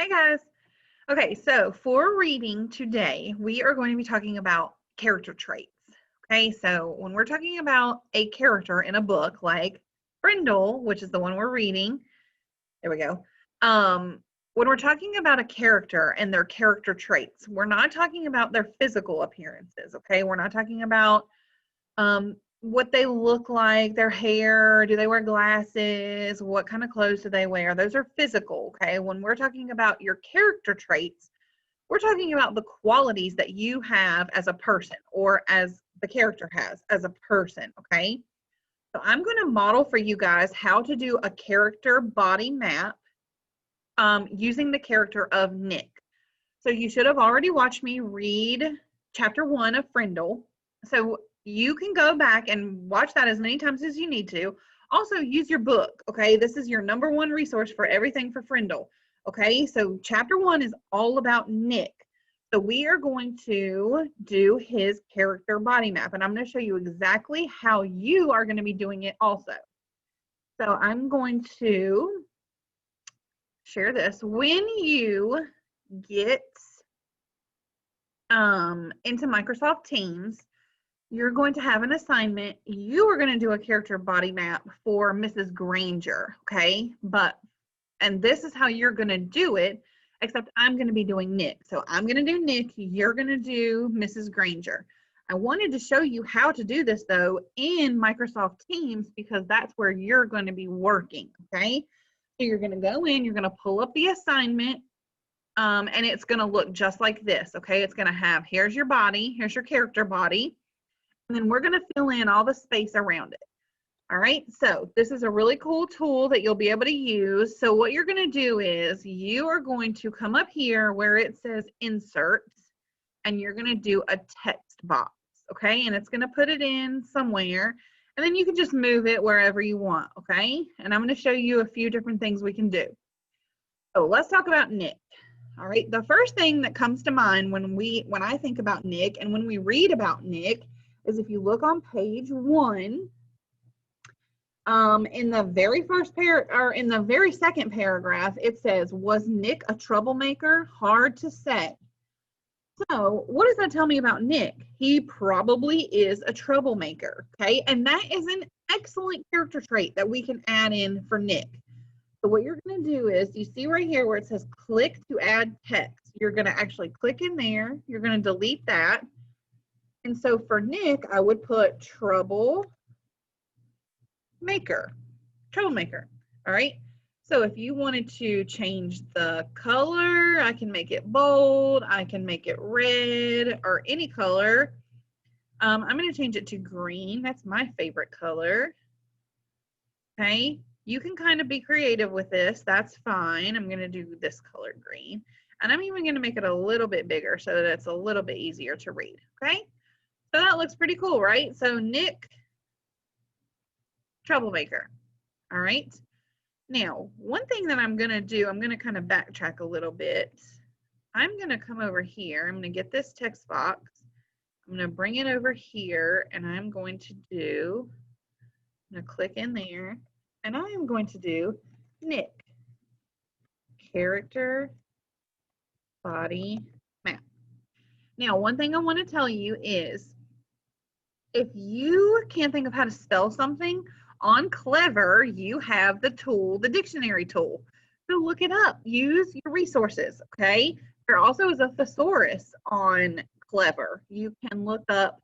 Hey guys. Okay, so for reading today, we are going to be talking about character traits. Okay, so when we're talking about a character in a book like Brindle, which is the one we're reading, there we go. When we're talking about a character and their character traits, we're not talking about their physical appearances. Okay, we're not talking about what they look like, their hair, do they wear glasses, what kind of clothes do they wear. Those are physical. Okay, when we're talking about your character traits, we're talking about the qualities that you have as a person or as the character has as a person. Okay, so I'm going to model for you guys how to do a character body map using the character of Nick. So you should have already watched me read chapter 1 of Frindle. So you can go back and watch that as many times as you need to. Also use your book, okay? This is your #1 resource for everything for Frindle, okay? So chapter 1 is all about Nick. So we are going to do his character body map, and I'm going to show you exactly how you are going to be doing it also. So I'm going to share this. When you get into Microsoft Teams, you're going to have an assignment. You are going to do a character body map for Mrs. Granger, okay? And this is how you're going to do it, except I'm going to be doing Nick. So I'm going to do Nick, you're going to do Mrs. Granger. I wanted to show you how to do this, though, in Microsoft Teams because that's where you're going to be working, okay? So you're going to go in, you're going to pull up the assignment, and it's going to look just like this, okay? It's going to have, here's your body, here's your character body, and then we're going to fill in all the space around it. All right, so this is a really cool tool that you'll be able to use. So what you're going to do is you are going to come up here where it says inserts, and you're going to do a text box, okay? And it's going to put it in somewhere, and then you can just move it wherever you want, okay? And I'm going to show you a few different things we can do. So let's talk about Nick. All right, the first thing that comes to mind when I think about Nick and when we read about Nick is if you look on page 1, in the very in the very second paragraph, it says, "Was Nick a troublemaker? Hard to say." So what does that tell me about Nick? He probably is a troublemaker, okay? And that is an excellent character trait that we can add in for Nick. So what you're going to do is, you see right here where it says click to add text. You're going to actually click in there. You're going to delete that. And so for Nick, I would put troublemaker. All right. So if you wanted to change the color, I can make it bold. I can make it red or any color. I'm going to change it to green. That's my favorite color. Okay. You can kind of be creative with this. That's fine. I'm going to do this color green. And I'm even going to make it a little bit bigger so that it's a little bit easier to read. Okay. So that looks pretty cool, right? So Nick, troublemaker. All right. Now, one thing that I'm going to do, I'm going to kind of backtrack a little bit. I'm going to come over here. I'm going to get this text box. I'm going to bring it over here, and I'm going to click in there, and I am going to do Nick, character body map. Now, one thing I want to tell you is, if you can't think of how to spell something, on Clever, you have the tool, the dictionary tool. So look it up. Use your resources, okay? There also is a thesaurus on Clever. You can look up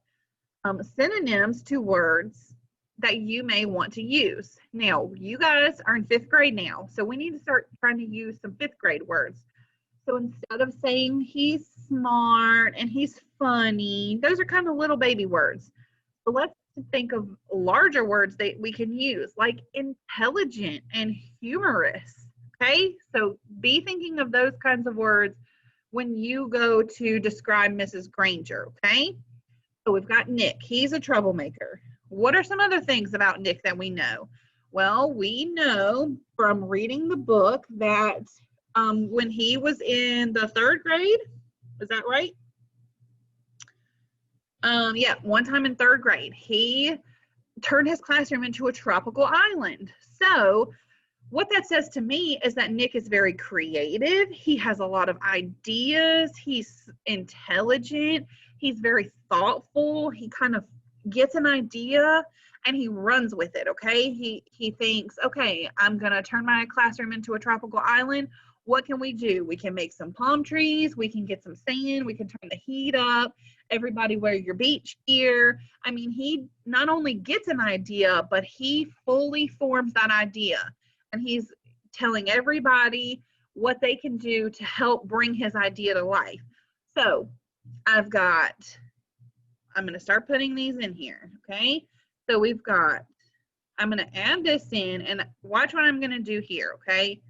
synonyms to words that you may want to use. Now, you guys are in 5th grade now, so we need to start trying to use some 5th grade words. So instead of saying he's smart and he's funny, those are kind of little baby words. So let's think of larger words that we can use, like intelligent and humorous, okay? So be thinking of those kinds of words when you go to describe Mrs. Granger, okay? So we've got Nick. He's a troublemaker. What are some other things about Nick that we know? Well, we know from reading the book that when he was in the 3rd grade, is that right? Yeah, one time in 3rd grade, he turned his classroom into a tropical island. So what that says to me is that Nick is very creative. He has a lot of ideas. He's intelligent. He's very thoughtful. He kind of gets an idea and he runs with it, okay? He thinks, okay, I'm going to turn my classroom into a tropical island. What can we do? We can make some palm trees. We can get some sand. We can turn the heat up. Everybody wear your beach gear. I mean, he not only gets an idea, but he fully forms that idea. And he's telling everybody what they can do to help bring his idea to life. So I'm going to start putting these in here, okay? So I'm going to add this in, and watch what I'm going to do here, okay?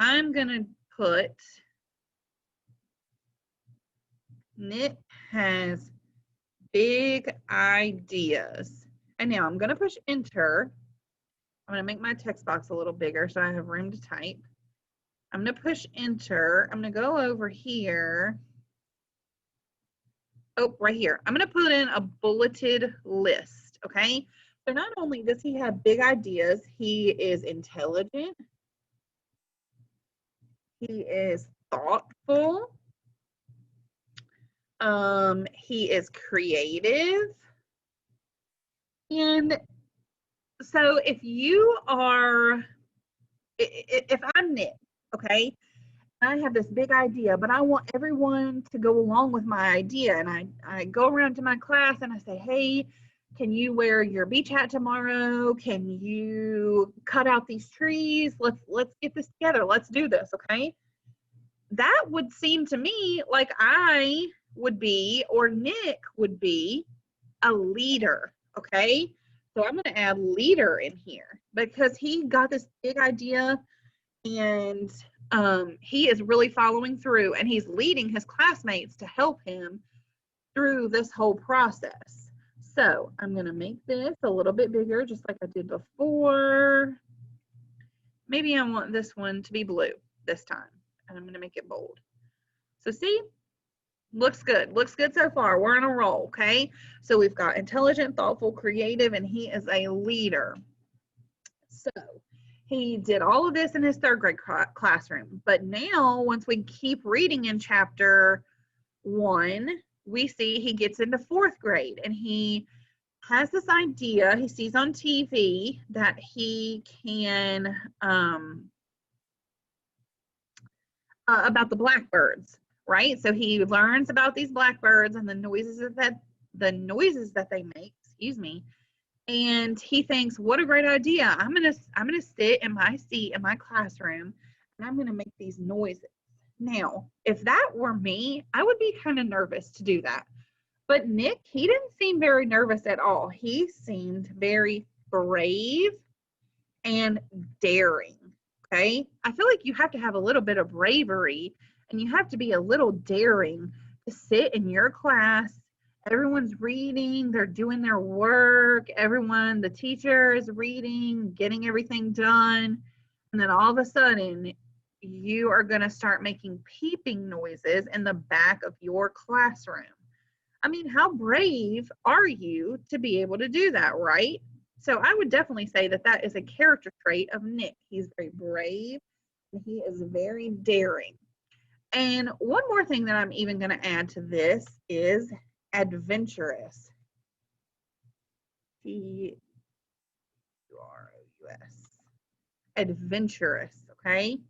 I'm going to put, Nick has big ideas. And now I'm going to push enter. I'm going to make my text box a little bigger so I have room to type. I'm going to push enter. I'm going to go over here. Oh, right here. I'm going to put in a bulleted list, okay? So not only does he have big ideas, he is intelligent. He is thoughtful. He is creative. And so if I'm Nick, okay, I have this big idea, but I want everyone to go along with my idea. And I go around to my class and I say, hey, can you wear your beach hat tomorrow? Can you cut out these trees? Let's get this together. Let's do this, okay? That would seem to me like I would be, or Nick would be, a leader, okay? So I'm going to add leader in here because he got this big idea and he is really following through and he's leading his classmates to help him through this whole process. So I'm going to make this a little bit bigger just like I did before. Maybe I want this one to be blue this time and I'm going to make it bold. So see, looks good. Looks good so far. We're on a roll, okay? So we've got intelligent, thoughtful, creative, and he is a leader. So he did all of this in his third grade classroom. But now, once we keep reading in chapter 1, we see he gets into fourth grade and he has this idea he sees on TV that he can about the blackbirds, right? So he learns about these blackbirds and the noises that they make, excuse me. And he thinks, what a great idea. I'm gonna sit in my seat in my classroom and I'm gonna make these noises. Now, if that were me, I would be kind of nervous to do that. But Nick, he didn't seem very nervous at all. He seemed very brave and daring, okay? I feel like you have to have a little bit of bravery and you have to be a little daring to sit in your class. Everyone's reading, they're doing their work, the teacher is reading, getting everything done, and then all of a sudden, you are going to start making peeping noises in the back of your classroom. I mean, how brave are you to be able to do that, right? So I would definitely say that that is a character trait of Nick. He's very brave and he is very daring. And one more thing that I'm even going to add to this is adventurous. T-U-R-O-U-S. Adventurous, okay?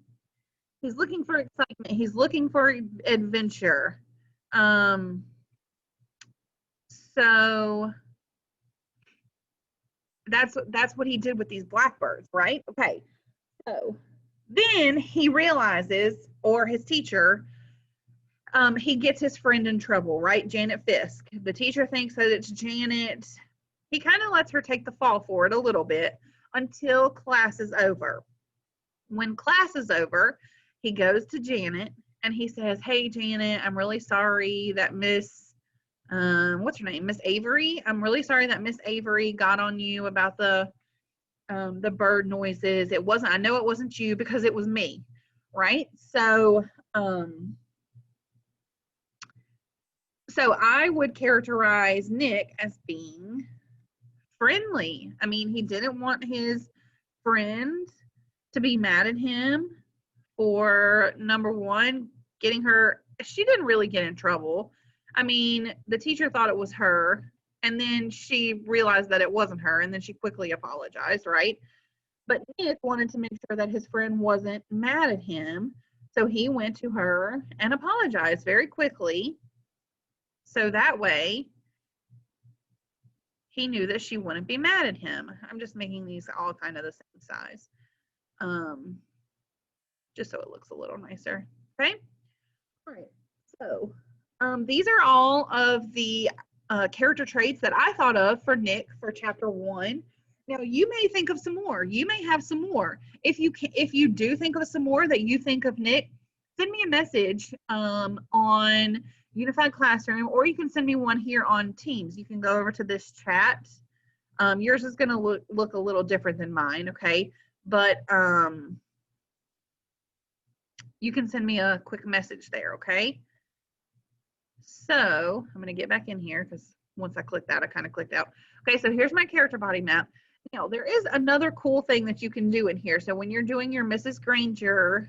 He's looking for excitement. He's looking for adventure. So that's what he did with these blackbirds, right? Okay. So then he realizes, or his teacher, he gets his friend in trouble, right? Janet Fisk. The teacher thinks that it's Janet. He kind of lets her take the fall for it a little bit until class is over. When class is over, he goes to Janet and he says, hey, Janet, I'm really sorry that Miss Avery. I'm really sorry that Miss Avery got on you about the bird noises. I know it wasn't you because it was me, right? So I would characterize Nick as being friendly. I mean, he didn't want his friend to be mad at him for, number one, getting her, she didn't really get in trouble. I mean, the teacher thought it was her, and then she realized that it wasn't her, and then she quickly apologized, right? But Nick wanted to make sure that his friend wasn't mad at him, so he went to her and apologized very quickly. So that way, he knew that she wouldn't be mad at him. I'm just making these all kind of the same size, just so it looks a little nicer. Okay. All right. So these are all of the character traits that I thought of for Nick for chapter 1. Now you may think of some more. You may have some more. If you do think of some more that you think of Nick, send me a message on Unified Classroom, or you can send me one here on Teams. You can go over to this chat. Yours is going to look a little different than mine, okay? But you can send me a quick message there, okay? So I'm going to get back in here because once I click that, I kind of clicked out. Okay, so here's my character body map. Now, there is another cool thing that you can do in here. So when you're doing your Mrs. Granger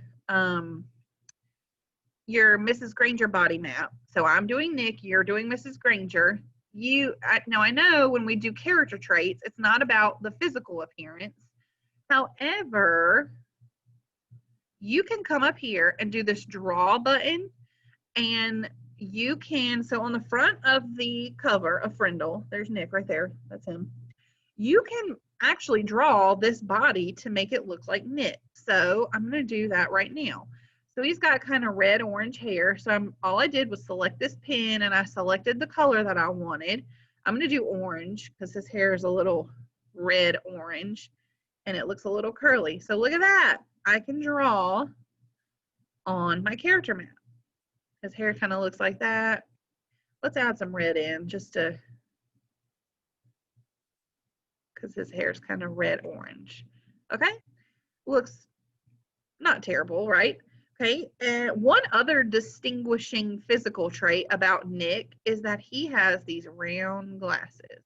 body map, so I'm doing Nick, you're doing Mrs. Granger. Now I know when we do character traits, it's not about the physical appearance. However, you can come up here and do this draw button, and you can, so on the front of the cover of Frindle, there's Nick right there, that's him. You can actually draw this body to make it look like Nick. So I'm going to do that right now. So he's got kind of red orange hair. So all I did was select this pen, and I selected the color that I wanted. I'm going to do orange because his hair is a little red orange and it looks a little curly. So look at that. I can draw on my character map. His hair kind of looks like that. Let's add some red in just to, because his hair is kind of red orange. Okay, looks not terrible, right? Okay, and one other distinguishing physical trait about Nick is that he has these round glasses.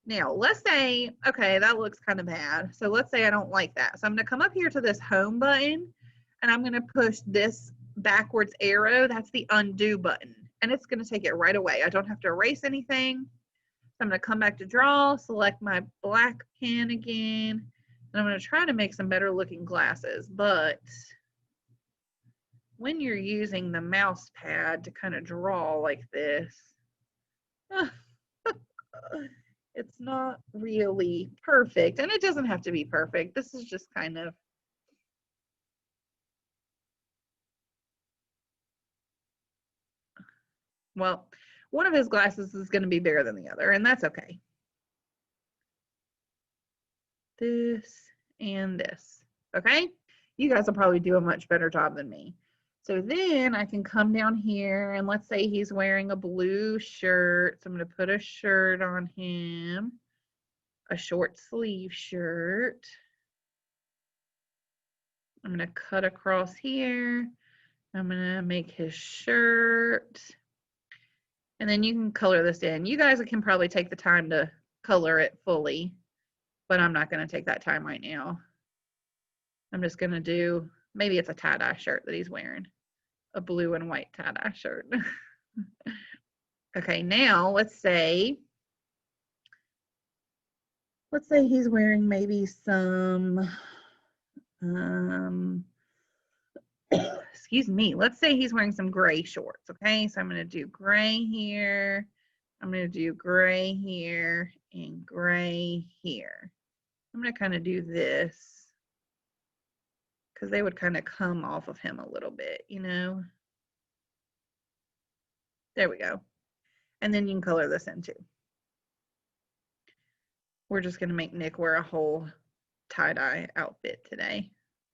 Now, let's say, okay, that looks kind of bad. So let's say I don't like that. So I'm going to come up here to this home button, and I'm going to push this backwards arrow. That's the undo button, and it's going to take it right away. I don't have to erase anything. So I'm going to come back to draw, select my black pen again, and I'm going to try to make some better looking glasses. But when you're using the mouse pad to kind of draw like this, it's not really perfect, and it doesn't have to be perfect. This is just kind of, well, one of his glasses is going to be bigger than the other, and that's okay. This and this, okay? You guys will probably do a much better job than me. So then I can come down here, and let's say he's wearing a blue shirt. So I'm going to put a shirt on him, a short sleeve shirt. I'm going to cut across here. I'm going to make his shirt. And then you can color this in. You guys can probably take the time to color it fully, but I'm not going to take that time right now. I'm just going to do, maybe it's a tie-dye shirt that he's wearing. A blue and white tie-dye shirt. Okay, now let's say he's wearing maybe some, excuse me, let's say he's wearing some gray shorts, okay? So I'm going to do gray here, I'm going to do gray here, and gray here. I'm going to kind of do this, because they would kind of come off of him a little bit, you know? There we go. And then you can color this in too. We're just going to make Nick wear a whole tie-dye outfit today.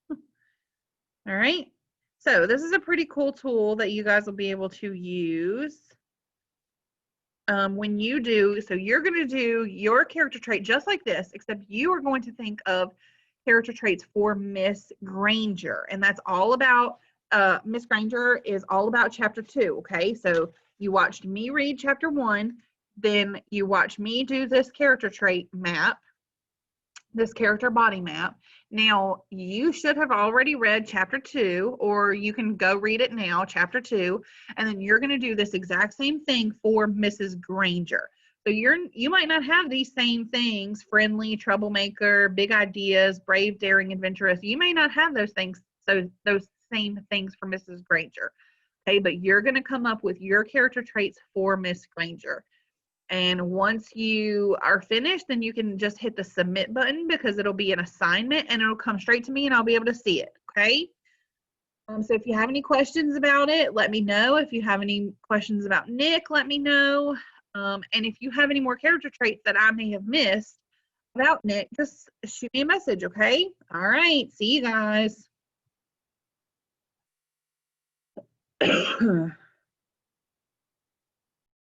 All right. So this is a pretty cool tool that you guys will be able to use when you do. So you're going to do your character trait just like this, except you are going to think of character traits for Miss Granger, and that's all about Miss Granger is all about chapter 2. Okay, so you watched me read chapter 1, then you watch me do this character trait map, this character body map. Now, you should have already read chapter 2, or you can go read it now, chapter 2, and then you're going to do this exact same thing for Mrs. Granger. So you might not have these same things, friendly, troublemaker, big ideas, brave, daring, adventurous. You may not have those things, so those same things for Mrs. Granger. Okay, but you're going to come up with your character traits for Miss Granger. And once you are finished, then you can just hit the submit button because it'll be an assignment and it'll come straight to me and I'll be able to see it. Okay. So if you have any questions about it, let me know. If you have any questions about Nick, let me know. And if you have any more character traits that I may have missed about Nick, just shoot me a message. Okay. All right. See you guys.